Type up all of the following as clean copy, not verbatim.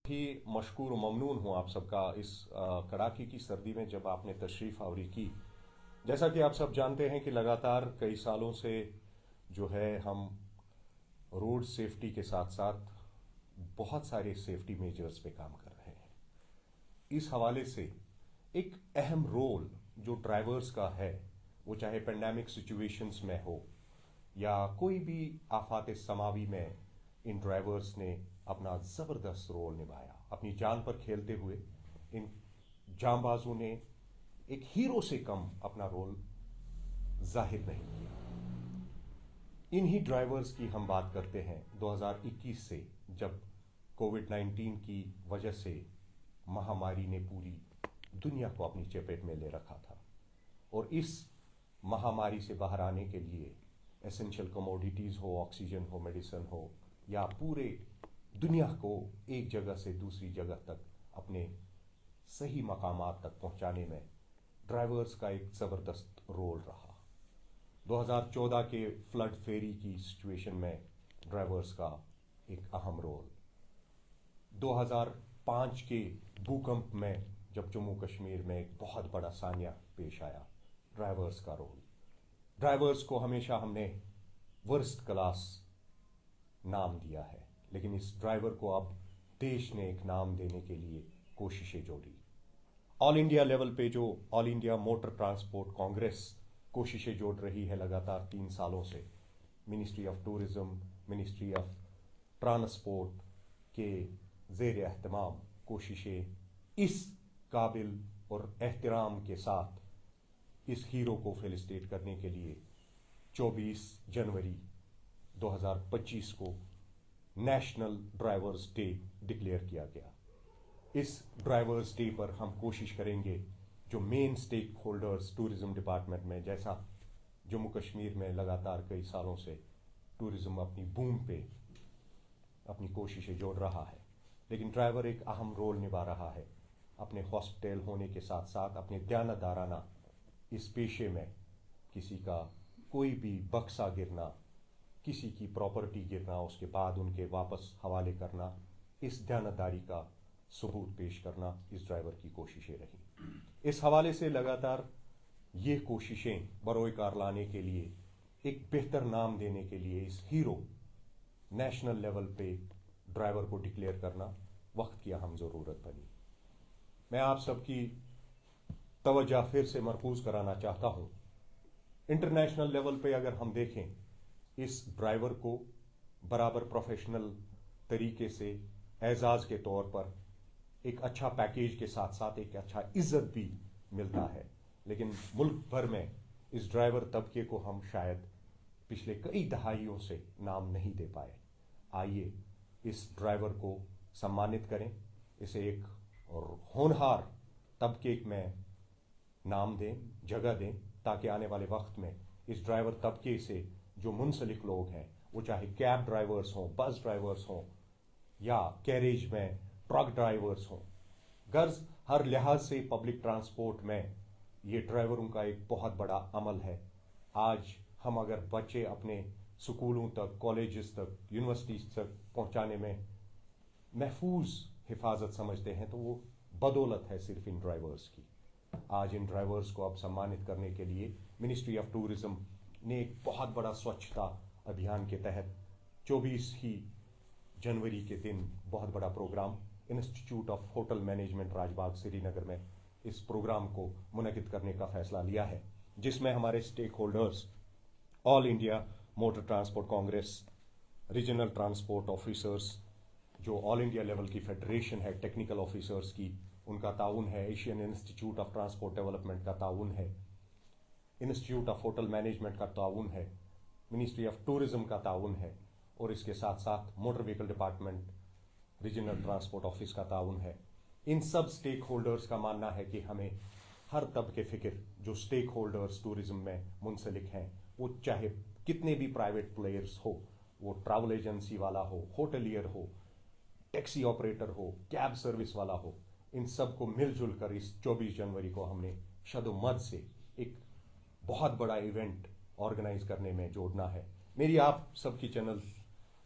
ही मशकूर व ममनून हूँ आप सबका इस कड़ाके की सर्दी में जब आपने तशरीफ़ आवरी की। जैसा कि आप सब जानते हैं कि लगातार कई सालों से जो है हम रोड सेफ्टी के साथ साथ बहुत सारे सेफ्टी मेजर्स पे काम कर रहे हैं। इस हवाले से एक अहम रोल जो ड्राइवर्स का है, वो चाहे पेंडेमिक सिचुएशंस में हो या कोई भी आफात समावी में, इन ड्राइवर्स ने अपना ज़बरदस्त रोल निभाया। अपनी जान पर खेलते हुए इन जांबाजों ने एक हीरो से कम अपना रोल जाहिर नहीं किया। इन्हीं ड्राइवर्स की हम बात करते हैं 2021 से, जब कोविड-19 की वजह से महामारी ने पूरी दुनिया को अपनी चपेट में ले रखा था, और इस महामारी से बाहर आने के लिए एसेंशियल कमोडिटीज़ हो, ऑक्सीजन हो, मेडिसिन हो, या पूरे दुनिया को एक जगह से दूसरी जगह तक अपने सही मकामात तक पहुंचाने में ड्राइवर्स का एक ज़बरदस्त रोल रहा। 2014 के फ्लड फेरी की सिचुएशन में ड्राइवर्स का एक अहम रोल, 2005 के भूकंप में जब जम्मू कश्मीर में एक बहुत बड़ा सानिया पेश आया, ड्राइवर्स का रोल। ड्राइवर्स को हमेशा हमने वर्स्ट क्लास नाम दिया है, लेकिन इस ड्राइवर को अब देश ने एक नाम देने के लिए कोशिशें जोड़ी। ऑल इंडिया लेवल पे जो all India motor transport Congress कोशिशें जोड़ रही है लगातार 3 सालों से, ministry of tourism, ministry of transport के ज़ेर एहतमाम कोशिशें इस काबिल और एहतराम के साथ इस हीरो को फेलिसिटेट करने के लिए 24 जनवरी 2025 को नेशनल ड्राइवर्स डे डिक्लेयर किया गया। इस ड्राइवर्स डे पर हम कोशिश करेंगे जो main stakeholders tourism department में, जैसा जम्मू कश्मीर में लगातार कई सालों से टूरिज्म अपनी बूम पे अपनी कोशिशें जोड़ रहा है, लेकिन ड्राइवर एक अहम रोल निभा रहा है। अपने हॉस्पिटल होने के साथ साथ अपने दयानतदाराना इस पेशे में किसी का कोई भी बक्सा गिरना, किसी की प्रॉपर्टी गिरना, उसके बाद उनके वापस हवाले करना, इस दयानतदारी का सबूत पेश करना इस ड्राइवर की कोशिशें रही। इस हवाले से लगातार ये कोशिशें बरोएकार लाने के लिए, एक बेहतर नाम देने के लिए, इस हीरो नेशनल लेवल पे ड्राइवर को डिक्लेयर करना वक्त की अहम ज़रूरत बनी। मैं आप सबकी तवज्जो फिर से मरकूज कराना चाहता हूँ। इंटरनेशनल लेवल पे अगर हम देखें, इस ड्राइवर को बराबर प्रोफेशनल तरीके से एजाज़ के तौर पर एक अच्छा पैकेज के साथ साथ एक अच्छा इज्जत भी मिलता है, लेकिन मुल्क भर में इस ड्राइवर तबके को हम शायद पिछले कई दहाइयों से नाम नहीं दे पाए। आइए इस ड्राइवर को सम्मानित करें, इसे एक होनहार तबके में नाम दें, जगह दें, ताकि आने वाले वक्त में इस ड्राइवर तबके से जो मुंसलिक लोग हैं, वो चाहे कैब ड्राइवर्स हों, बस ड्राइवर्स हों, या कैरेज में ट्रक ड्राइवर्स हों, गर्ज हर लिहाज से पब्लिक ट्रांसपोर्ट में ये ड्राइवरों का एक बहुत बड़ा अमल है। आज हम अगर बच्चे अपने स्कूलों तक, कॉलेजेस तक, यूनिवर्सिटीज तक पहुंचाने में महफूज हिफाजत समझते हैं, तो वो बदौलत है सिर्फ इन ड्राइवर्स की। आज इन ड्राइवर्स को अब सम्मानित करने के लिए मिनिस्ट्री ऑफ टूरिज्म ने एक बहुत बड़ा स्वच्छता अभियान के तहत 24 ही जनवरी के दिन बहुत बड़ा programme institute of hotel management Rajbagh Srinagar में इस प्रोग्राम को मुनक़िद करने का फैसला लिया है, जिसमें हमारे stakeholders all India motor transport congress, regional transport officers, जो ऑल इंडिया लेवल की फेडरेशन है टेक्निकल ऑफिसर्स की, उनका ताउन है, Asian institute of transport development का ताउन है, इंस्टीट्यूट ऑफ होटल मैनेजमेंट का ताउन है, मिनिस्ट्री ऑफ टूरिज्म का ताउन है, और इसके साथ साथ motor vehicle department, regional transport office का ताउन है। इन सब स्टेक होल्डर्स का मानना है कि हमें हर तबके फिक्र जो स्टेक होल्डर्स टूरिज्म में मुंसलिक हैं, वो चाहे कितने भी प्राइवेट प्लेयर्स हो, वो ट्रैवल एजेंसी वाला हो, होटलियर हो, टैक्सी ऑपरेटर हो, कैब सर्विस वाला हो, इन सब को मिलजुल कर इस 24 जनवरी को हमने शदोमद से एक बहुत बड़ा इवेंट ऑर्गेनाइज करने में जोड़ना है। मेरी आप सबकी चैनल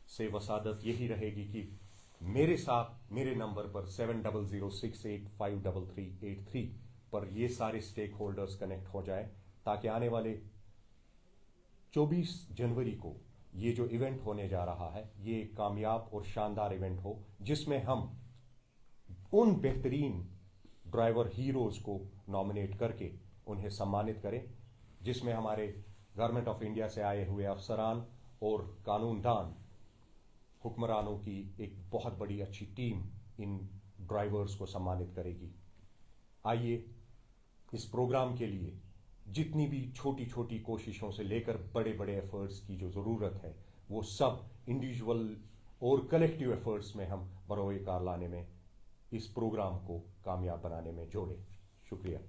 से वसादत यही रहेगी कि मेरे साथ मेरे नंबर पर 7006853383 पर ये सारे स्टेक होल्डर्स कनेक्ट हो जाए, ताकि आने वाले 24 जनवरी को ये जो इवेंट होने जा रहा है ये कामयाब और शानदार इवेंट हो, जिसमें हम उन बेहतरीन ड्राइवर हीरोज को नॉमिनेट करके उन्हें सम्मानित करें, जिसमें हमारे गवर्नमेंट ऑफ इंडिया से आए हुए अफसरान और कानूनदान हुक्मरानों की एक बहुत बड़ी अच्छी टीम इन ड्राइवर्स को सम्मानित करेगी। आइए इस प्रोग्राम के लिए जितनी भी छोटी छोटी कोशिशों से लेकर बड़े बड़े एफर्ट्स की जो ज़रूरत है वो सब इंडिविजुअल और कलेक्टिव एफर्ट्स में हम बरोए कार लाने में, इस प्रोग्राम को कामयाब बनाने में जोड़ें। शुक्रिया।